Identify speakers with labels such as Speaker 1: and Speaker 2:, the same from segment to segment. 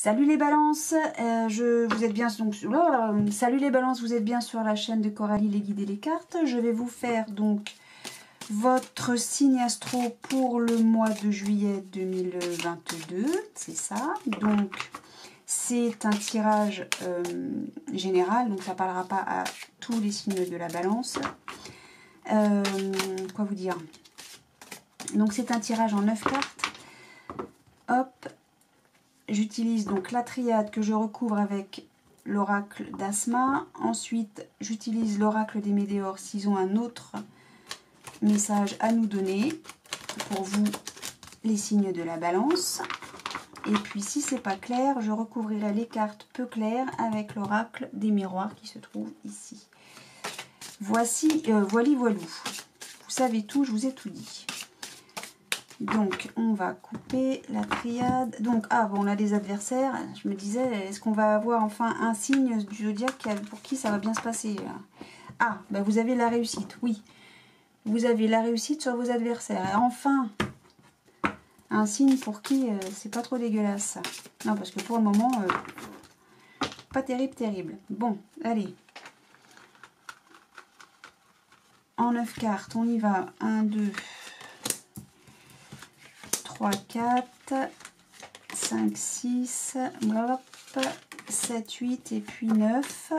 Speaker 1: Salut les balances, vous êtes bien donc salut les balances, vous êtes bien sur la chaîne de Coralie les guides et les cartes. Je vais vous faire donc votre signe astro pour le mois de juillet 2022, c'est ça. Donc c'est un tirage général, donc ça parlera pas à tous les signes de la balance. Quoi vous dire? Donc c'est un tirage en 9 cartes. Hop. J'utilise donc la triade que je recouvre avec l'oracle d'Asma. Ensuite, j'utilise l'oracle des Médéors s'ils ont un autre message à nous donner pour vous, les signes de la balance. Et puis, si c'est pas clair, je recouvrirai les cartes peu claires avec l'oracle des miroirs qui se trouve ici. Voici, voilou. Vous savez tout, je vous ai tout dit. Donc, on va couper la triade. Donc, bon, on a des adversaires. Je me disais, est-ce qu'on va avoir enfin un signe du zodiaque pour qui ça va bien se passer? Ben vous avez la réussite, oui. Vous avez la réussite sur vos adversaires. Et enfin, un signe pour qui c'est pas trop dégueulasse. Non, parce que pour le moment, pas terrible. Bon, allez. En 9 cartes, on y va. 1, 2... 3, 4, 5, 6, hop, 7, 8 et puis 9.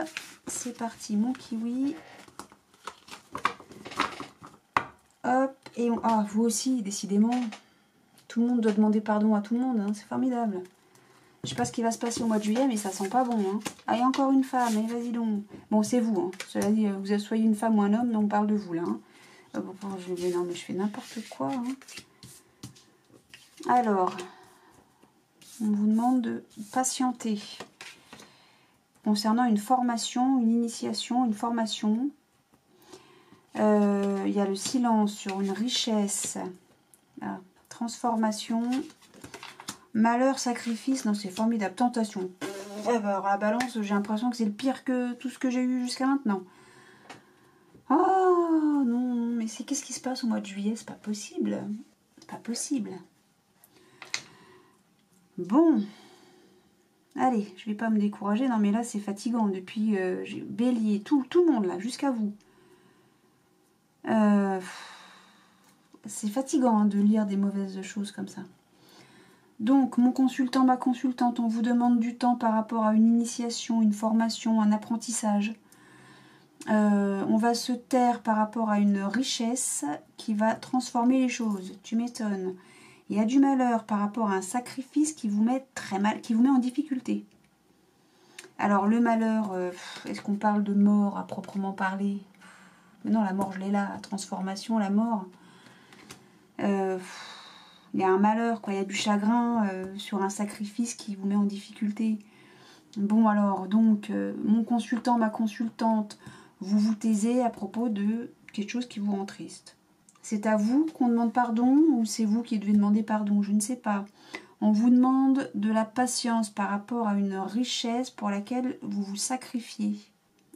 Speaker 1: C'est parti, mon kiwi. Hop, et vous aussi, décidément. Tout le monde doit demander pardon à tout le monde, hein, c'est formidable. Je sais pas ce qui va se passer au mois de juillet, mais ça sent pas bon. Hein. Ah, il y a encore une femme, et vas-y donc. Bon, c'est vous, hein. Cela dit, vous soyez une femme ou un homme, donc on parle de vous, là. Hein. Non, mais je fais n'importe quoi, hein. Alors, on vous demande de patienter concernant une formation, une initiation, une formation. Il y a le silence sur une richesse, transformation, malheur, sacrifice, non c'est formidable, tentation. Alors, la balance, j'ai l'impression que c'est le pire que tout ce que j'ai eu jusqu'à maintenant. Oh non, mais qu'est-ce qui se passe au mois de juillet? C'est pas possible. C'est pas possible. Bon, allez, je vais pas me décourager. Non, mais là, c'est fatigant. Depuis Bélier, tout le monde, là, jusqu'à vous. C'est fatigant hein, de lire des mauvaises choses comme ça. Donc, mon consultant, ma consultante, on vous demande du temps par rapport à une initiation, une formation, un apprentissage. On va se taire par rapport à une richesse qui va transformer les choses. Tu m'étonnes. Il y a du malheur par rapport à un sacrifice qui vous met très mal, qui vous met en difficulté. Alors le malheur, est-ce qu'on parle de mort à proprement parler? Mais non, la mort je l'ai là, la transformation, la mort. Il y a un malheur, quoi. Il y a du chagrin sur un sacrifice qui vous met en difficulté. Bon alors, donc, mon consultant, ma consultante, vous taisez à propos de quelque chose qui vous rend triste. C'est à vous qu'on demande pardon ou c'est vous qui devez demander pardon? Je ne sais pas. On vous demande de la patience par rapport à une richesse pour laquelle vous vous sacrifiez.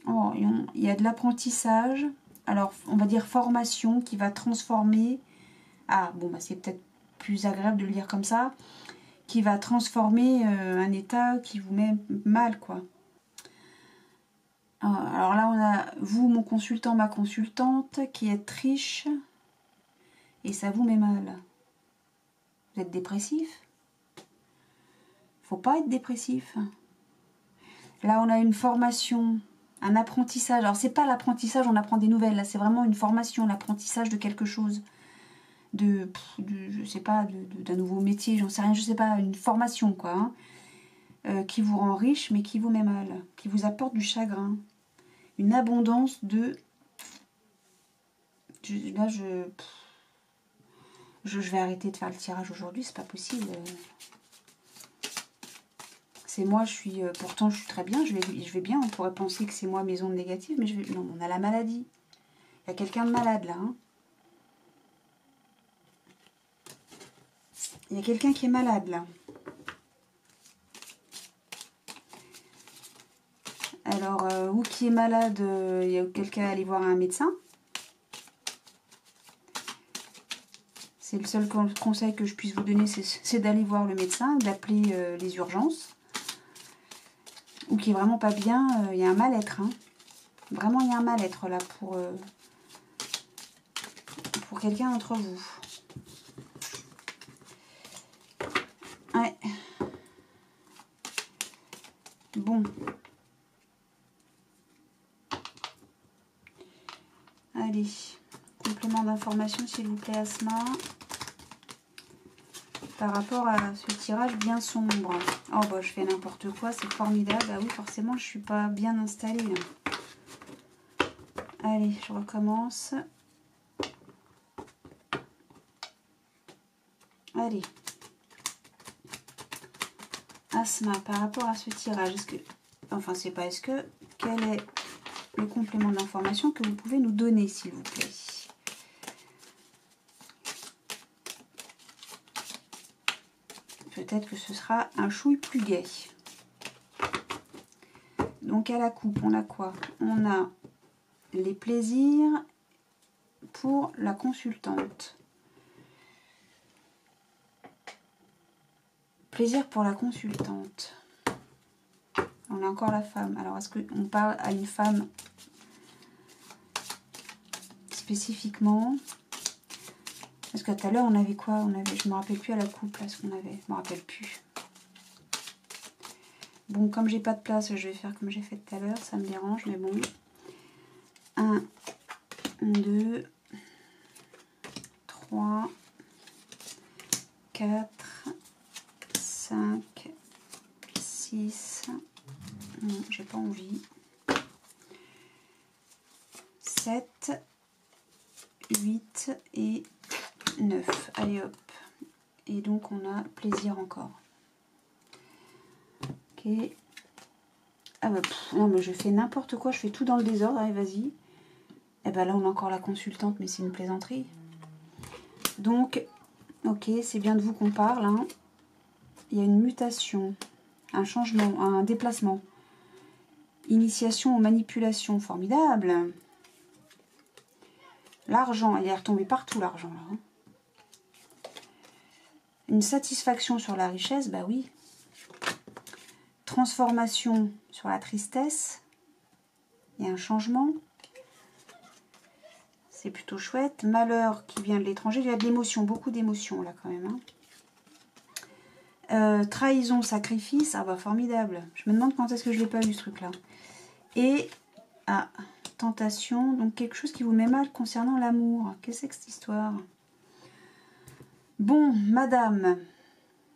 Speaker 1: Oh, il y a de l'apprentissage. Alors, on va dire formation qui va transformer... bon, c'est peut-être plus agréable de le lire comme ça. Qui va transformer un état qui vous met mal, quoi. Alors là, on a vous, mon consultant, ma consultante, qui êtes riche... Et ça vous met mal. Vous êtes dépressif? Faut pas être dépressif. Là, on a une formation, un apprentissage. Alors, c'est pas l'apprentissage, on apprend des nouvelles. Là, c'est vraiment une formation, l'apprentissage de quelque chose. Je sais pas, d'un nouveau métier, j'en sais rien, je sais pas, une formation, quoi. Hein, qui vous rend riche, mais qui vous met mal. Qui vous apporte du chagrin. Une abondance de... Là, je vais arrêter de faire le tirage aujourd'hui, c'est pas possible. C'est moi, pourtant je suis très bien, je vais bien. On pourrait penser que c'est moi mes ondes négatives, mais non, on a la maladie. Il y a quelqu'un de malade là. Hein. Il y a quelqu'un qui est malade là. Alors, ou qui est malade, il y a quelqu'un à aller voir un médecin. C'est le seul conseil que je puisse vous donner, c'est d'aller voir le médecin, d'appeler les urgences. ou qui est vraiment pas bien, il y a un mal-être. Hein. Vraiment, il y a un mal-être là pour quelqu'un d'entre vous. Ouais. Bon. Allez. Complément d'information, s'il vous plaît, Asma. Par rapport à ce tirage bien sombre. Oh, bah, je fais n'importe quoi, c'est formidable. Ah oui, forcément, je suis pas bien installée, là. Allez, je recommence. Allez. Asma, par rapport à ce tirage, est-ce que... Enfin, c'est pas est-ce que... Quel est le complément d'information que vous pouvez nous donner, s'il vous plaît? Peut-être que ce sera un chouille plus gai. Donc, à la coupe, on a quoi? On a les plaisirs pour la consultante. Plaisir pour la consultante. On a encore la femme. Alors, est-ce qu'on parle à une femme spécifiquement? Parce que tout à l'heure, on avait quoi? Je ne me rappelle plus à la coupe, là, ce qu'on avait. Je ne me rappelle plus. Bon, comme j'ai pas de place, je vais faire comme j'ai fait tout à l'heure. Ça me dérange, mais bon. 1, 2, 3, 4, 5, 6. Non, j'ai pas envie. 7, 8 et 9. Allez hop. Et donc on a plaisir encore. Ok. Ah bah non mais je fais n'importe quoi, je fais tout dans le désordre, allez vas-y. Et bah là on a encore la consultante, mais c'est une plaisanterie. Donc, ok, c'est bien de vous qu'on parle. Hein. Il y a une mutation, un changement, un déplacement. Initiation aux manipulations, formidable. L'argent, il est retombé partout l'argent là. Hein. Une satisfaction sur la richesse, bah oui. Transformation sur la tristesse. Il y a un changement. C'est plutôt chouette. Malheur qui vient de l'étranger. Il y a de l'émotion, beaucoup d'émotions là quand même. Hein. Trahison, sacrifice. Ah bah formidable. Je me demande quand est-ce que je l'ai pas eu ce truc là. Et tentation. Donc quelque chose qui vous met mal concernant l'amour. Qu'est-ce que c'est que cette histoire? Bon, madame.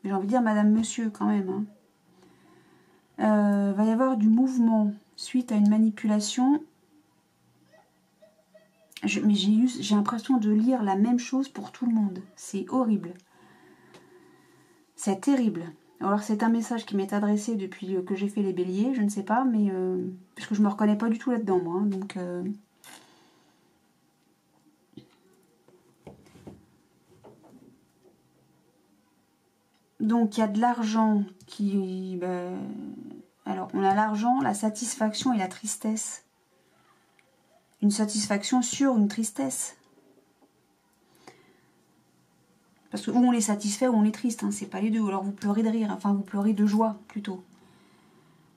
Speaker 1: J'ai envie de dire madame, monsieur quand même. Hein. Va y avoir du mouvement suite à une manipulation. Mais j'ai l'impression de lire la même chose pour tout le monde. C'est horrible. C'est terrible. Alors c'est un message qui m'est adressé depuis que j'ai fait les béliers, je ne sais pas, mais parce que je me reconnais pas du tout là-dedans moi. Hein, donc il y a de l'argent qui... alors on a l'argent, la satisfaction et la tristesse. Une satisfaction sur une tristesse. Parce que ou on est satisfait ou on est triste, hein, c'est pas les deux. Alors vous pleurez de rire, enfin vous pleurez de joie plutôt.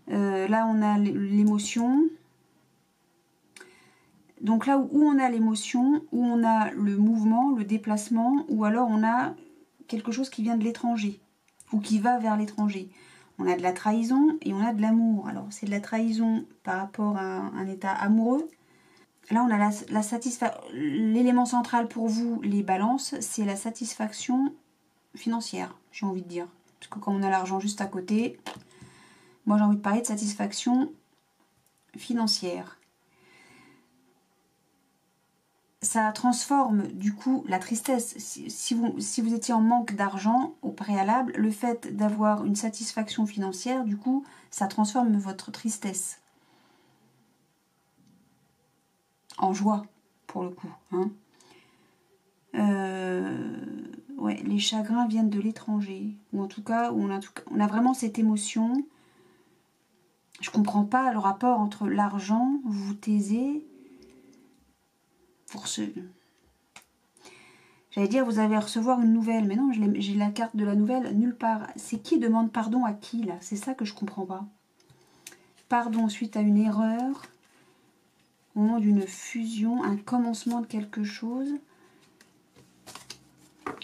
Speaker 1: Là on a l'émotion. Donc là où on a l'émotion, où on a le mouvement, le déplacement, ou alors on a quelque chose qui vient de l'étranger, ou qui va vers l'étranger. On a de la trahison et on a de l'amour. Alors c'est de la trahison par rapport à un état amoureux. Là, on a la satisfaction. L'élément central pour vous, les balances, c'est la satisfaction financière, j'ai envie de dire. Parce que quand on a l'argent juste à côté, moi j'ai envie de parler de satisfaction financière. Ça transforme du coup la tristesse. Si vous étiez en manque d'argent au préalable, le fait d'avoir une satisfaction financière, du coup, ça transforme votre tristesse en joie, pour le coup. Hein. Ouais, les chagrins viennent de l'étranger. Ou en tout cas, on a vraiment cette émotion. Je comprends pas le rapport entre l'argent, vous vous taisez, pour ce... J'allais dire, vous allez recevoir une nouvelle, mais non, j'ai la carte de la nouvelle nulle part. C'est qui demande pardon à qui, là? C'est ça que je comprends pas. pardon suite à une erreur, au moment d'une fusion, un commencement de quelque chose.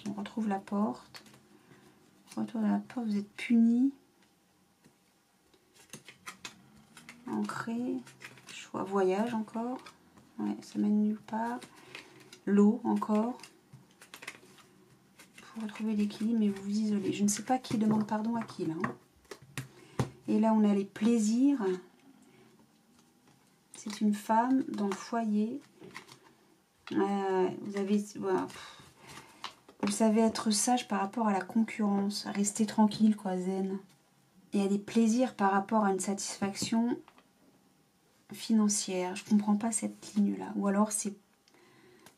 Speaker 1: On retrouve la porte. Retour de la porte, vous êtes puni. Ancré. Choix voyage encore. Ouais, ça mène nulle part. L'eau encore. Pour retrouver l'équilibre, mais vous vous isolez. Je ne sais pas qui demande pardon à qui là. Et là, on a les plaisirs. C'est une femme dans le foyer. Vous avez... Voilà. Vous savez être sage par rapport à la concurrence. Rester tranquille, quoi, zen. Il y a des plaisirs par rapport à une satisfaction financière. Je comprends pas cette ligne-là. Ou alors, c'est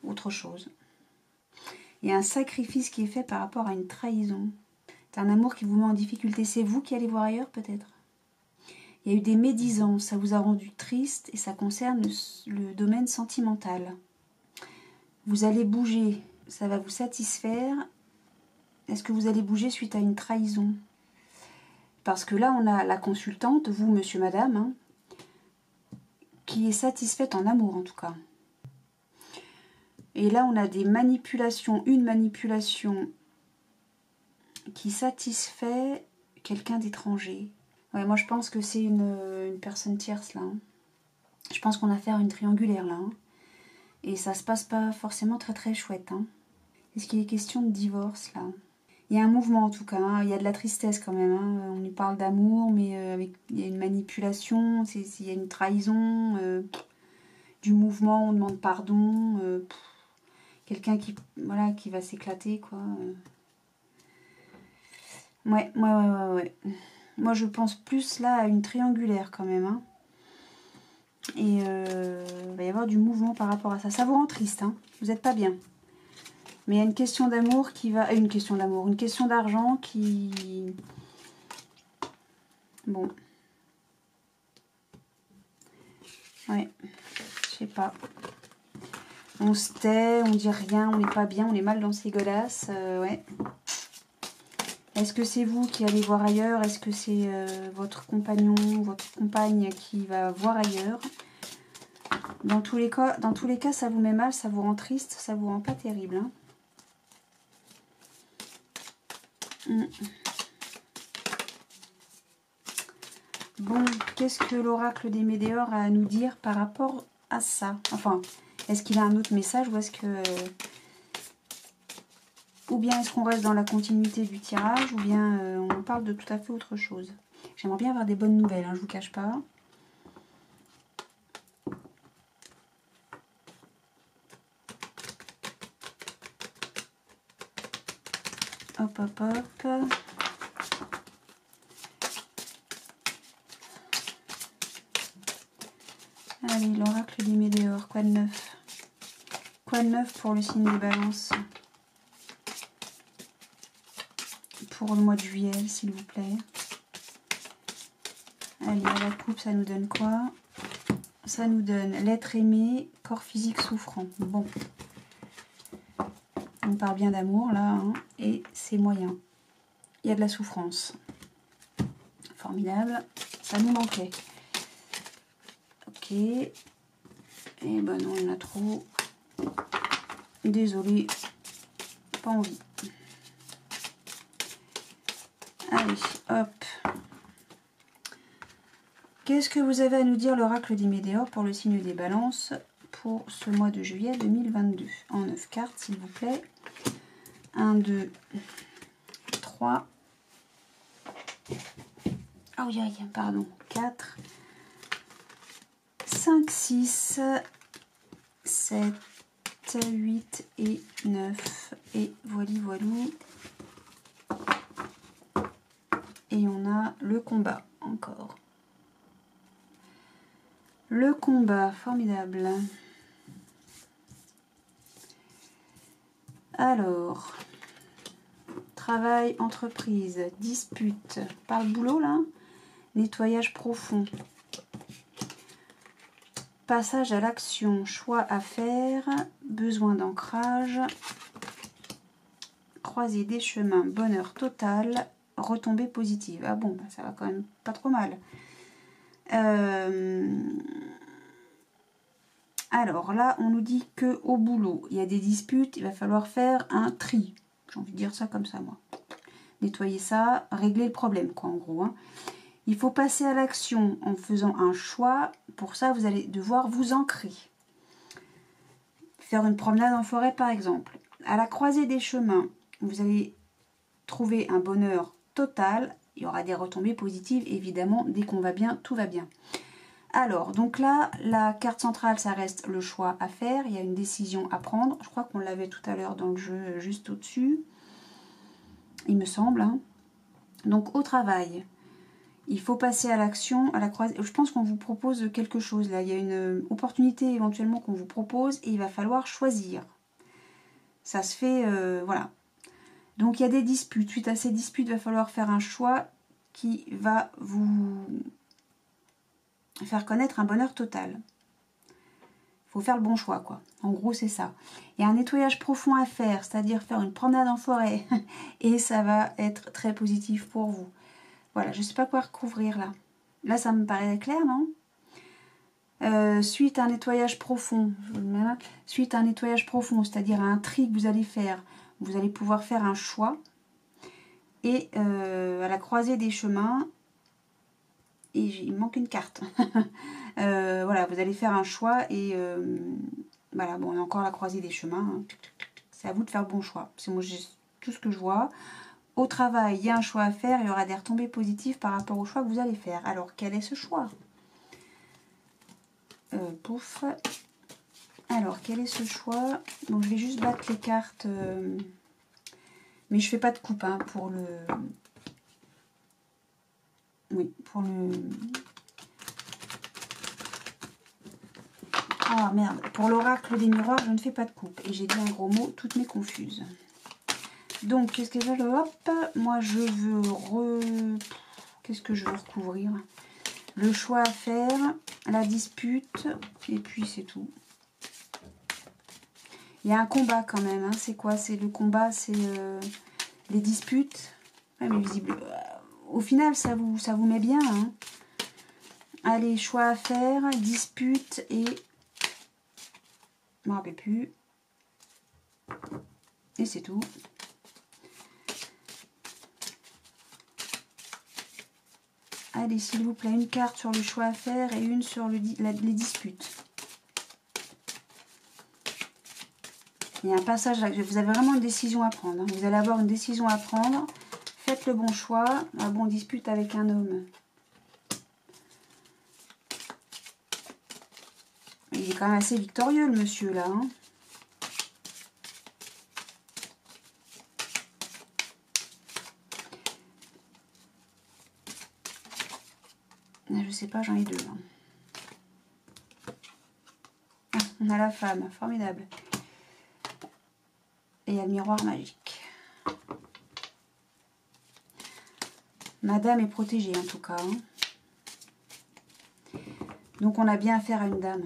Speaker 1: autre chose. Il y a un sacrifice qui est fait par rapport à une trahison. C'est un amour qui vous met en difficulté. C'est vous qui allez voir ailleurs, peut-être. Il y a eu des médisances. Ça vous a rendu triste et ça concerne le domaine sentimental. Vous allez bouger. Ça va vous satisfaire. Est-ce que vous allez bouger suite à une trahison? Parce que là, on a la consultante, vous, monsieur, madame, hein, qui est satisfaite en amour, en tout cas. Et là, on a des manipulations, une manipulation qui satisfait quelqu'un d'étranger. Ouais, moi, je pense que c'est une personne tierce, là. Hein. Je pense qu'on a affaire à une triangulaire, là. Hein. Et ça se passe pas forcément très, très chouette. Hein. Est-ce qu'il est question de divorce, là? Il y a un mouvement, en tout cas. Hein. Il y a de la tristesse, quand même. Hein. On lui parle d'amour, mais il y a une manipulation, il y a une trahison, du mouvement, on demande pardon... Quelqu'un qui, voilà, qui va s'éclater, quoi. Ouais. Moi, je pense plus, là, à une triangulaire, quand même. Hein. Et il va y avoir du mouvement par rapport à ça. Ça vous rend triste, hein. Vous n'êtes pas bien. Mais il y a une question d'amour qui va... une question d'amour. Une question d'argent qui... Bon. Ouais. Je sais pas. On se tait, on dit rien, on n'est pas bien, on est mal dans ses godasses. Ouais. Est-ce que c'est vous qui allez voir ailleurs? Est-ce que c'est votre compagnon, votre compagne qui va voir ailleurs? Dans tous les cas, ça vous met mal, ça vous rend triste, ça vous rend pas terrible. Hein. Bon, qu'est-ce que l'oracle des Médéors a à nous dire par rapport à ça? Enfin... Est-ce qu'il a un autre message ou est-ce que... ou bien est-ce qu'on reste dans la continuité du tirage ou bien on parle de tout à fait autre chose? J'aimerais bien avoir des bonnes nouvelles, hein, je vous cache pas. Hop, hop, hop. Allez, l'oracle des Médéors, quoi de neuf? Quoi de neuf pour le signe des balances? Pour le mois de juillet, s'il vous plaît. Allez, à la coupe, ça nous donne quoi? Ça nous donne l'être aimé, corps physique souffrant. Bon. On parle bien d'amour, là, hein, et c'est moyen. Il y a de la souffrance. Formidable. Ça nous manquait. Ok. Et ben non, il y en a trop. Désolée. Pas envie. Allez, hop. Qu'est-ce que vous avez à nous dire, l'oracle des Médéors, pour le signe des balances pour ce mois de juillet 2022? En 9 cartes, s'il vous plaît. 1, 2, 3. Ah oui, pardon. 4, 5, 6, 7, 8 et 9. Et voilou. Et on a le combat, encore. Le combat, formidable. Alors, travail, entreprise, dispute. Par le boulot, là. Nettoyage profond. Passage à l'action, choix à faire, besoin d'ancrage. Croisée des chemins, bonheur total, retombée positive. Ah bon, ça va quand même pas trop mal. Alors là, on nous dit qu'au boulot, il y a des disputes, il va falloir faire un tri. J'ai envie de dire ça comme ça, moi. Nettoyer ça, régler le problème, quoi, en gros. Hein. Il faut passer à l'action en faisant un choix. Pour ça, vous allez devoir vous ancrer. Faire une promenade en forêt, par exemple. À la croisée des chemins, vous allez trouver un bonheur total. Il y aura des retombées positives, évidemment. Dès qu'on va bien, tout va bien. Alors, donc là, la carte centrale, ça reste le choix à faire. Il y a une décision à prendre. Je crois qu'on l'avait tout à l'heure dans le jeu, juste au-dessus. Il me semble. Hein. Donc, au travail, il faut passer à l'action, à la croisée. Je pense qu'on vous propose quelque chose là. Il y a une opportunité éventuellement qu'on vous propose et il va falloir choisir. Ça se fait, voilà. Donc, il y a des disputes. Suite à ces disputes, il va falloir faire un choix qui va vous faire connaître un bonheur total. Il faut faire le bon choix, quoi. En gros, c'est ça. Il y a un nettoyage profond à faire, c'est-à-dire faire une promenade en forêt. Et ça va être très positif pour vous. Voilà, je ne sais pas quoi recouvrir là. Là, ça me paraît clair, non? Suite à un nettoyage profond, c'est-à-dire un tri que vous allez faire, vous allez pouvoir faire un choix. Et à la croisée des chemins, et il me manque une carte. Voilà, vous allez faire un choix et voilà, bon, on a encore la croisée des chemins. Hein. C'est à vous de faire le bon choix. C'est moi, j'ai tout ce que je vois. Au travail, il y a un choix à faire, il y aura des retombées positives par rapport au choix que vous allez faire. Alors, quel est ce choix? Pouf. Alors, quel est ce choix? Donc, je vais juste battre les cartes. Mais je fais pas de coupe hein, pour le... Oui, pour le... Ah merde, pour l'oracle des miroirs, je ne fais pas de coupe. Et j'ai dit un gros mot, toutes mes confuses. Donc, qu'est-ce que je veux? Hop, moi je veux Qu'est-ce que je veux recouvrir? Le choix à faire, la dispute, et puis c'est tout. Il y a un combat quand même, hein. C'est quoi? C'est le combat, c'est les disputes. Ouais, mais visible. Au final, ça vous met bien. Hein. Allez, choix à faire, dispute et... Je ne me rappelle plus. Et c'est tout. Allez, s'il vous plaît, une carte sur le choix à faire et une sur les disputes. Il y a un passage là, vous avez vraiment une décision à prendre. Hein. Vous allez avoir une décision à prendre. Faites le bon choix. Ah bon, dispute avec un homme. Il est quand même assez victorieux, le monsieur, là. Hein. Je sais pas, j'en ai deux. Hein. Ah, on a la femme, formidable. Et il y a le miroir magique. Madame est protégée, en tout cas. Hein. Donc, on a bien affaire à une dame.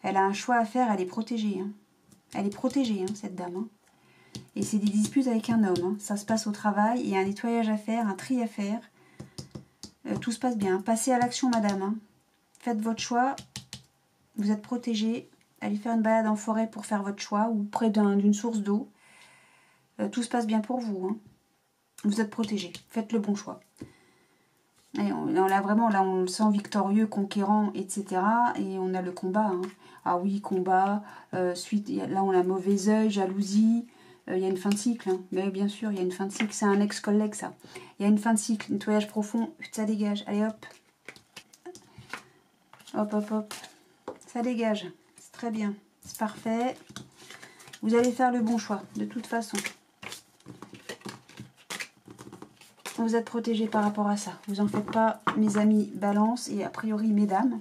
Speaker 1: Elle a un choix à faire, elle est protégée. Hein. Elle est protégée, hein, cette dame. Hein. Et c'est des disputes avec un homme. Hein. Ça se passe au travail, il y a un nettoyage à faire, un tri à faire. Tout se passe bien. Passez à l'action, madame. Hein. Faites votre choix. Vous êtes protégée. Allez faire une balade en forêt pour faire votre choix ou près d'une source d'eau. Tout se passe bien pour vous. Hein. Vous êtes protégée. Faites le bon choix. Et là, vraiment, là, on le sent victorieux, conquérant, etc. Et on a le combat. Hein. Ah oui, combat. Suite, là, on a mauvais œil, jalousie. Il y a une fin de cycle. Hein. Mais bien sûr, il y a une fin de cycle. C'est un ex-collègue, ça. Il y a une fin de cycle. Nettoyage profond. Ça dégage. Allez, hop. Hop, hop, hop. Ça dégage. C'est très bien. C'est parfait. Vous allez faire le bon choix, de toute façon. Vous êtes protégés par rapport à ça. Vous en faites pas, mes amis Balance et a priori mesdames.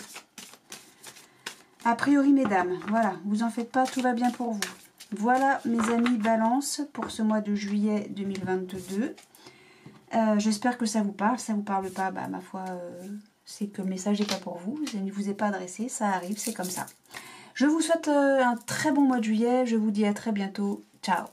Speaker 1: A priori mesdames, voilà. Vous en faites pas, tout va bien pour vous. Voilà mes amis Balance pour ce mois de juillet 2022. J'espère que ça vous parle. Si ça vous parle pas, bah ma foi, c'est que le message n'est pas pour vous. Ça ne vous est pas adressé. Ça arrive, c'est comme ça. Je vous souhaite un très bon mois de juillet. Je vous dis à très bientôt. Ciao.